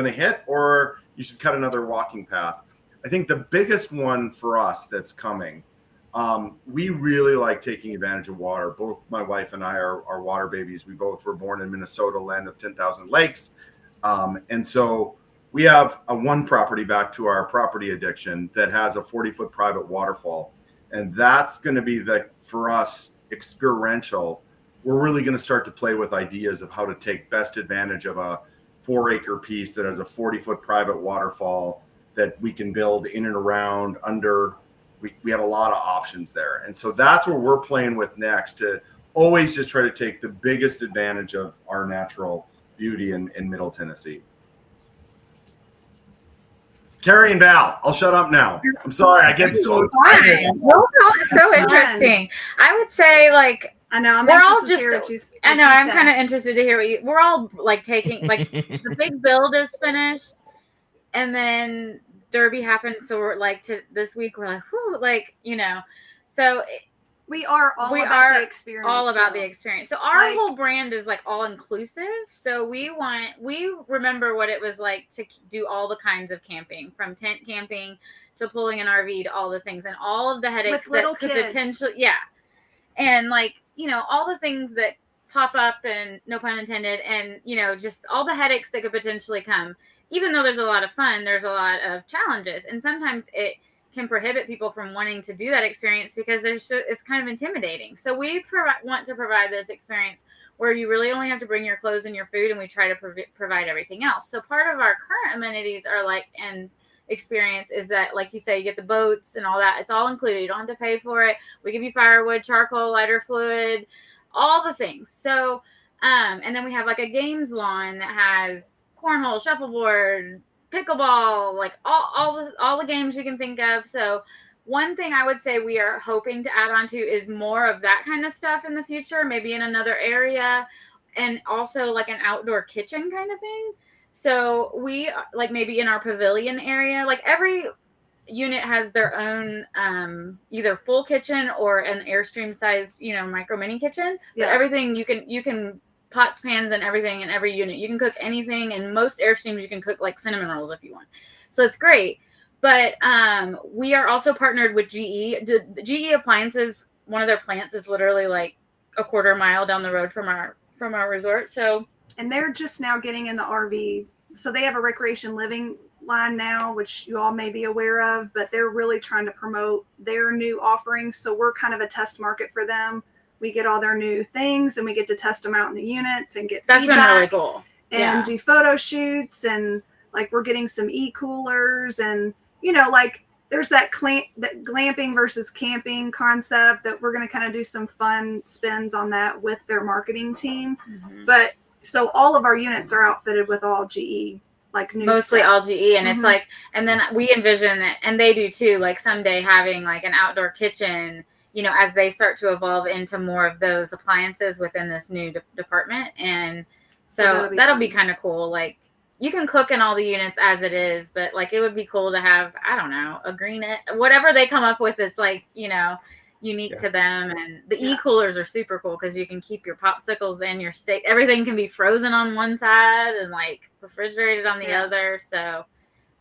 to hit, or you should cut another walking path. I think the biggest one for us that's coming, we really like taking advantage of water. Both my wife and I are water babies. We both were born in Minnesota, land of 10,000 lakes. And so we have one property back to our property addiction that has a 40-foot private waterfall. And that's going to be for us, experiential. We're really going to start to play with ideas of how to take best advantage of a 4-acre piece that has a 40-foot private waterfall that we can build in and around under. We have a lot of options there. And so that's where we're playing with next, to always just try to take the biggest advantage of our natural beauty in Middle Tennessee. Karey and Val, I'll shut up now. I'm sorry, I get so excited. Well, it's so interesting. I would say, like, I know. we're all just. I know. I'm kind of interested to hear what you. We're all like taking like the big build is finished, and then Derby happened. So we're like this week. We're like, whew, like So we are all about the experience. All about the experience. So our whole brand is like all inclusive. So we remember what it was like to do all the kinds of camping, from tent camping to pulling an RV to all the things, and all of the headaches with little that could kids. potentially, and like all the things that pop up, and no pun intended, and just all the headaches that could potentially come. Even though there's a lot of fun, there's a lot of challenges, and sometimes it can prohibit people from wanting to do that experience because it's kind of intimidating. So we want to provide this experience where you really only have to bring your clothes and your food, and we try to provide everything else. So part of our current amenities are and experience is that, like you say, you get the boats and all that. It's all included. You don't have to pay for it. We give you firewood, charcoal, lighter fluid, all the things. So, and then we have like a games lawn that has cornhole, shuffleboard, pickleball, like all the games you can think of. So one thing I would say we are hoping to add on to is more of that kind of stuff in the future, maybe in another area, and also like an outdoor kitchen kind of thing. So we like maybe in our pavilion area, like every unit has their own either full kitchen or an Airstream size, micro mini kitchen. Yeah. But everything you can pots, pans, and everything in every unit. You can cook anything, and most Airstreams you can cook like cinnamon rolls if you want. So it's great. But we are also partnered with GE. The GE Appliances, one of their plants is literally like a quarter mile down the road from our resort. So, and they're just now getting in the RV. So they have a recreation living line now, which you all may be aware of, but they're really trying to promote their new offerings. So we're kind of a test market for them. We get all their new things, and we get to test them out in the units and get that's feedback been really cool. And do photo shoots, and like we're getting some e-coolers, and like there's that glamping versus camping concept that we're going to kind of do some fun spins on that with their marketing team. Mm-hmm. But so all of our units are outfitted with all GE, like new mostly stuff. all GE, and it's like, and then we envision it, and they do too, like someday having like an outdoor kitchen, as they start to evolve into more of those appliances within this new department. And so that'll be kind of cool. Like you can cook in all the units as it is, but like it would be cool to have, I don't know, a green whatever they come up with. It's like, unique to them. And the e-coolers are super cool because you can keep your popsicles and your steak. Everything can be frozen on one side and like refrigerated on the other. So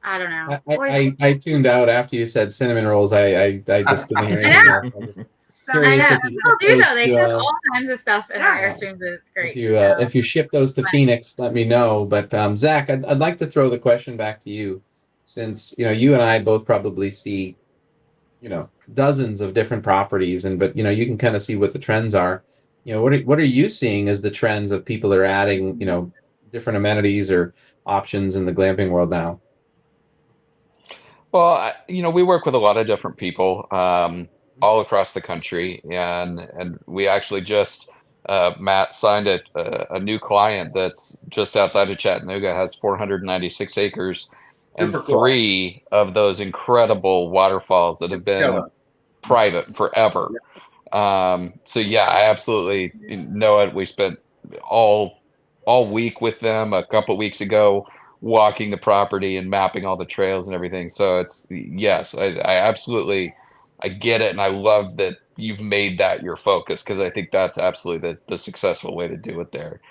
I don't know. I tuned out after you said cinnamon rolls. I just didn't hear anything. I know. People do though. They cook all kinds of stuff in our Airstreams. It's great. If you ship those to Phoenix, let me know. But Zach, I'd like to throw the question back to you, since you and I both probably see dozens of different properties, but you can kind of see what the trends are. What are you seeing as the trends of people that are adding different amenities or options in the glamping world now? Well, we work with a lot of different people all across the country, and we actually just Matt signed a new client that's just outside of Chattanooga, has 496 acres, and Super cool. 3 of those incredible waterfalls that have been private forever. So I absolutely know it. We spent all week with them a couple of weeks ago, walking the property and mapping all the trails and everything. So it's, yes, I absolutely, I get it. And I love that you've made that your focus, because I think that's absolutely the successful way to do it there.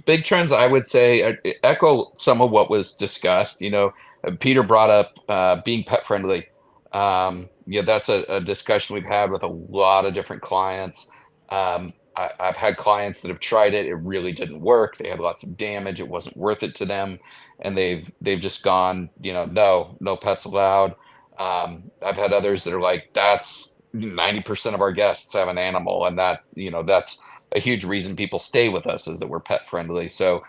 Big trends, I would say, echo some of what was discussed. Peter brought up being pet friendly. That's a discussion we've had with a lot of different clients. I've had clients that have tried it. It really didn't work. They had lots of damage. It wasn't worth it to them. And they've just gone, no pets allowed. I've had others that are like, that's 90% of our guests have an animal. And that's a huge reason people stay with us, is that we're pet friendly. So,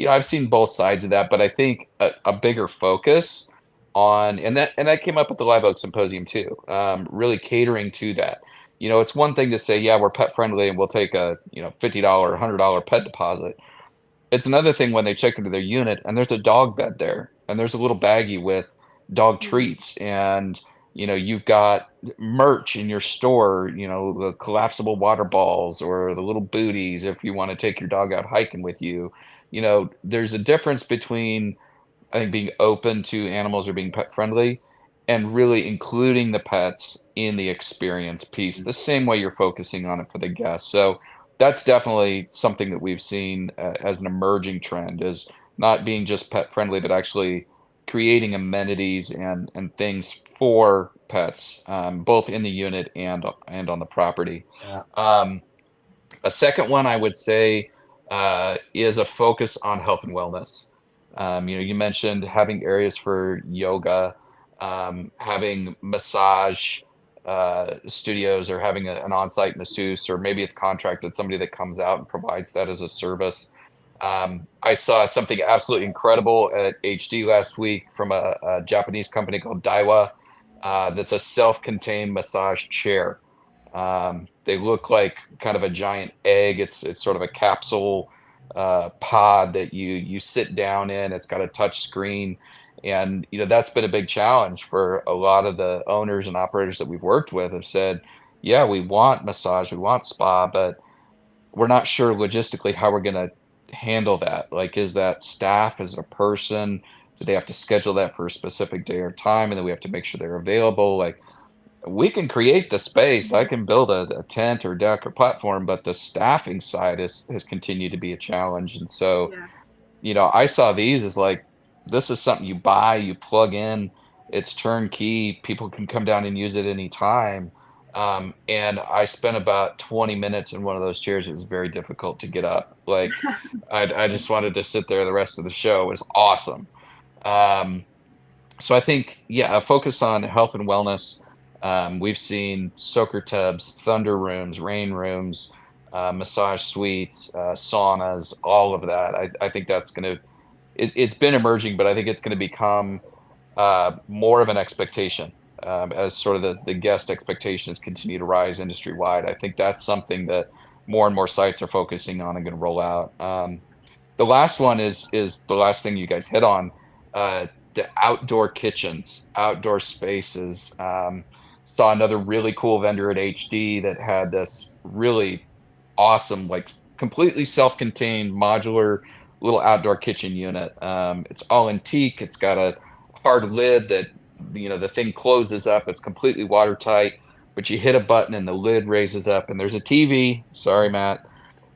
I've seen both sides of that, but I think a bigger focus on, and that came up at the Live Oak Symposium too, really catering to that. It's one thing to say, yeah, we're pet friendly and we'll take a, $50, $100 pet deposit. It's another thing when they check into their unit and there's a dog bed there and there's a little baggie with dog treats, and you've got merch in your store, the collapsible water balls or the little booties if you want to take your dog out hiking with you. There's a difference between, I think, being open to animals or being pet friendly and really including the pets in the experience piece, the same way you're focusing on it for the guests. So that's definitely something that we've seen as an emerging trend, is not being just pet friendly, but actually creating amenities and things for pets, both in the unit and on the property. Yeah. A second one I would say is a focus on health and wellness. You mentioned having areas for yoga, having massage studios, or having an on-site masseuse, or maybe it's contracted, somebody that comes out and provides that as a service. I saw something absolutely incredible at HD last week from a Japanese company called Daiwa, that's a self-contained massage chair. They look like kind of a giant egg. It's sort of a capsule pod that you sit down in. It's got a touch screen. And, that's been a big challenge for a lot of the owners and operators that we've worked with, have said, yeah, we want massage, we want spa, but we're not sure logistically how we're going to handle that. Like, is that staff, is it a person? Do they have to schedule that for a specific day or time? And then we have to make sure they're available. Like, we can create the space. I can build a tent or deck or platform, but the staffing side has continued to be a challenge. And so, I saw these as like, this is something you buy, you plug in, it's turnkey. People can come down and use it anytime. And I spent about 20 minutes in one of those chairs. It was very difficult to get up. Like, I just wanted to sit there the rest of the show. It was awesome. So I think, a focus on health and wellness. We've seen soaker tubs, thunder rooms, rain rooms, massage suites, saunas, all of that. I think that's going to, it's been emerging, but I think it's going to become more of an expectation as sort of the guest expectations continue to rise industry wide. I think that's something that more and more sites are focusing on and going to roll out. The last one is the last thing you guys hit on, the outdoor kitchens, outdoor spaces. Saw another really cool vendor at HD that had this really awesome, like completely self-contained modular little outdoor kitchen unit. It's all antique. It's got a hard lid that, the thing closes up. It's completely watertight, but you hit a button and the lid raises up, and there's a TV. Sorry, Matt.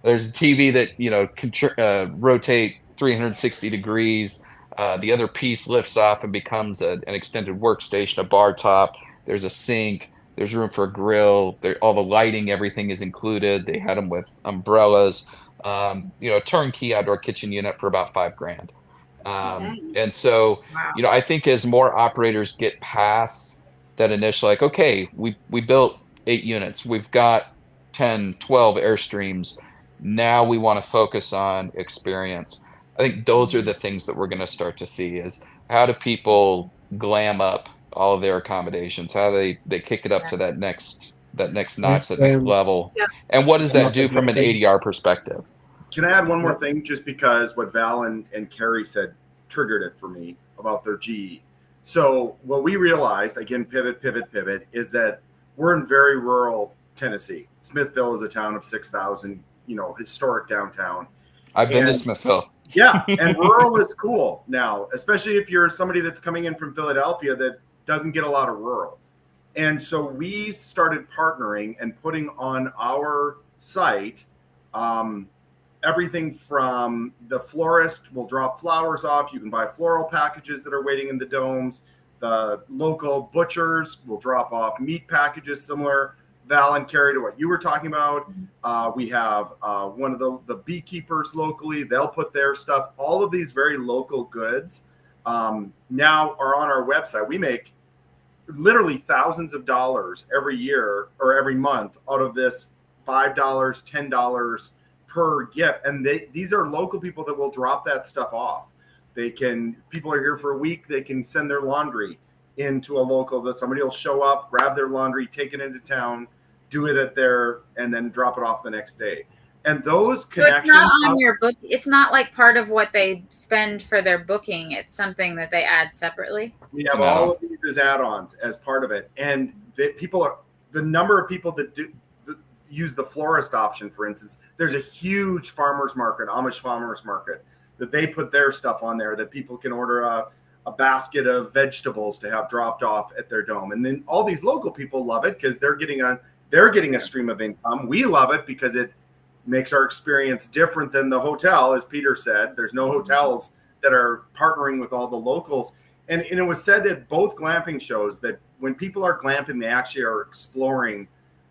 There's a TV that, can rotate 360 degrees. The other piece lifts off and becomes an extended workstation, a bar top. There's a sink. There's room for a grill. All the lighting, everything is included. They had them with umbrellas. Turnkey outdoor kitchen unit for about $5,000. And so, I think as more operators get past that initial, like, okay, we built 8 units. We've got 10, 12 Airstreams. Now we want to focus on experience. I think those are the things that we're going to start to see, is how do people glam up all of their accommodations? How they kick it up to that next notch, that next level. Yeah. And what does that do from an ADR perspective? Can I add one more thing, just because what Val and Karey said triggered it for me about their GE. So what we realized, again, pivot, is that we're in very rural Tennessee. Smithville is a town of 6,000, historic downtown. I've been to Smithville. Yeah, and rural is cool now, especially if you're somebody that's coming in from Philadelphia that doesn't get a lot of rural. And so we started partnering and putting on our site everything from the florist will drop flowers off. You can buy floral packages that are waiting in the domes. The local butchers will drop off meat packages similar, Val and Karey, to what you were talking about. We have one of the beekeepers locally. They'll put their stuff. All of these very local goods now are on our website. We make literally thousands of dollars every year or every month out of this $5, $10 per gift. And these are local people that will drop that stuff off. People are here for a week. They can send their laundry into a local that somebody will show up, grab their laundry, take it into town, do it and then drop it off the next day. And those connections. So it's not on your book. It's not like part of what they spend for their booking. It's something that they add separately. We have all of these as add-ons as part of it. And the number of people that use the florist option, for instance, there's a huge farmers market, Amish farmers market, that they put their stuff on there that people can order a basket of vegetables to have dropped off at their dome. And then all these local people love it because they're getting a stream of income. We love it because it makes our experience different than the hotel. As Peter said, there's no hotels that are partnering with all the locals. And it was said at both glamping shows that when people are glamping, they actually are exploring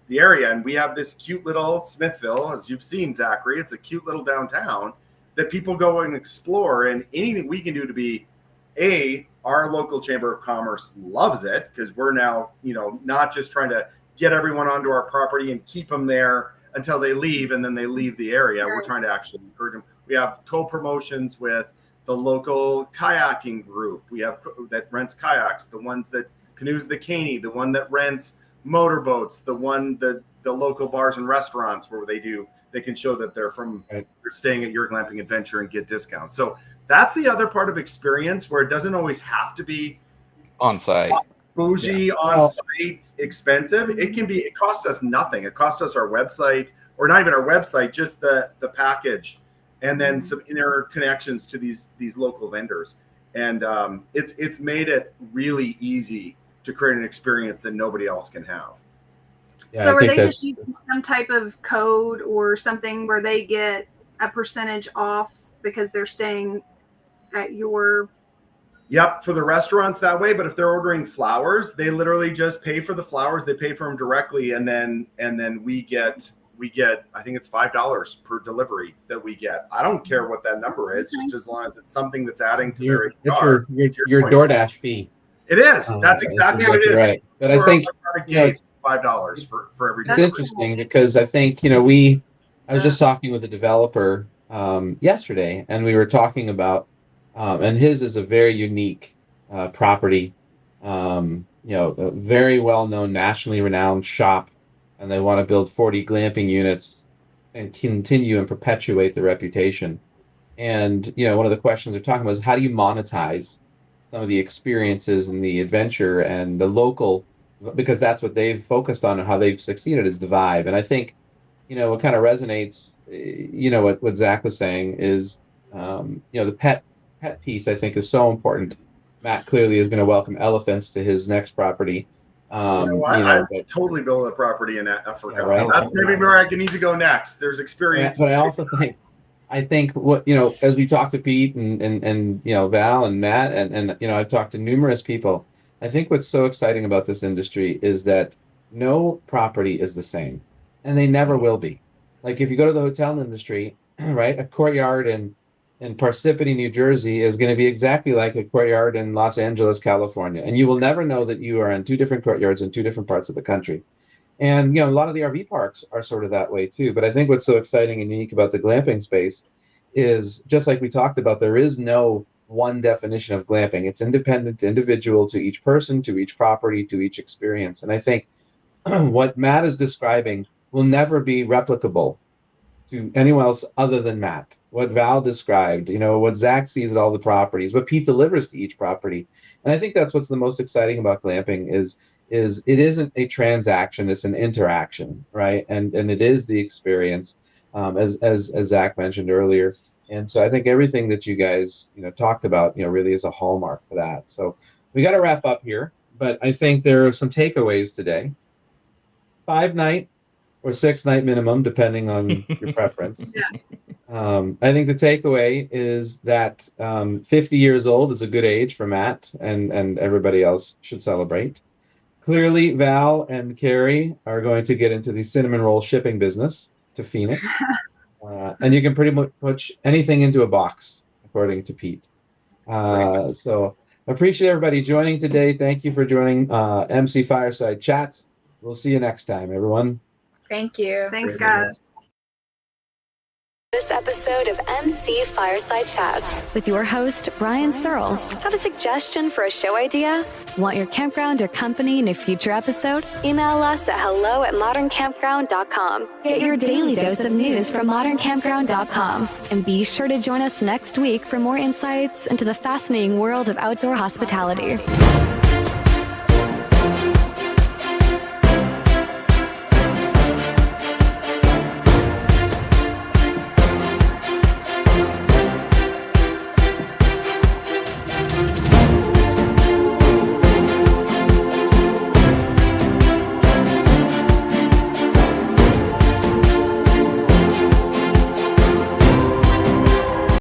the area. And we have this cute little Smithville, as you've seen, Zachary. It's a cute little downtown that people go and explore. And anything we can do to be, our local Chamber of Commerce loves it because we're now, not just trying to get everyone onto our property and keep them there until they leave and then they leave the area. We're trying to actually encourage them. We have co-promotions with the local kayaking group. We have that rents kayaks, the ones that canoes the Caney, the one that rents motorboats, the local bars and restaurants where they can show that they're staying at your glamping adventure and get discounts. So that's the other part of experience where it doesn't always have to be on site. Bougie, on-site, expensive. It costs us nothing. It costs us our website, or not even our website, just the package, and then some interconnections to these local vendors. And it's made it really easy to create an experience that nobody else can have. Yeah, so are they just using some type of code or something where they get a percentage off because they're staying at your... Yep, for the restaurants that way. But if they're ordering flowers, they literally just pay for the flowers. They pay for them directly, and then we get I think it's $5 per delivery that we get. I don't care what that number is, just as long as it's something that's adding to their APR. Your DoorDash fee. It is. That's exactly what it is. Right. But I think it's $5 for every. It's interesting because I think I was just talking with a developer yesterday, and we were talking about. And his is a very unique property, a very well-known, nationally renowned shop, and they want to build 40 glamping units and continue and perpetuate the reputation. And, one of the questions they're talking about is how do you monetize some of the experiences and the adventure and the local, because that's what they've focused on and how they've succeeded is the vibe. And I think, what kind of resonates, what Zach was saying is, the pet piece I think is so important. Matt clearly is going to welcome elephants to his next property. I totally build a property in Africa. Yeah, right. That's maybe where I need to go next. There's experience. But I also think what as we talk to Pete and Val and Matt and I've talked to numerous people. I think what's so exciting about this industry is that no property is the same, and they never will be. Like if you go to the hotel industry, right, a courtyard in Parsippany, New Jersey is going to be exactly like a courtyard in Los Angeles, California. And you will never know that you are in two different courtyards in two different parts of the country. And, a lot of the RV parks are sort of that way too. But I think what's so exciting and unique about the glamping space is just like we talked about, there is no one definition of glamping. It's independent, individual to each person, to each property, to each experience. And I think what Matt is describing will never be replicable to anyone else other than Matt. What Val described, what Zach sees at all the properties, what Pete delivers to each property. And I think that's what's the most exciting about glamping is it isn't a transaction, it's an interaction, right? And it is the experience, as Zach mentioned earlier. And so I think everything that you guys, talked about, really is a hallmark for that. So we got to wrap up here, but I think there are some takeaways today. 5-night or 6-night minimum, depending on your preference. Yeah. I think the takeaway is that 50 years old is a good age for Matt, and everybody else should celebrate. Clearly, Val and Karey are going to get into the cinnamon roll shipping business to Phoenix. And you can pretty much put anything into a box, according to Pete. So appreciate everybody joining today. Thank you for joining MC Fireside Chats. We'll see you next time, everyone. Thank you. Thanks, guys. This episode of MC Fireside Chats with your host, Brian Searl. Have a suggestion for a show idea? Want your campground or company in a future episode? Email us at hello@moderncampground.com. Get your daily dose of news from moderncampground.com. And be sure to join us next week for more insights into the fascinating world of outdoor hospitality.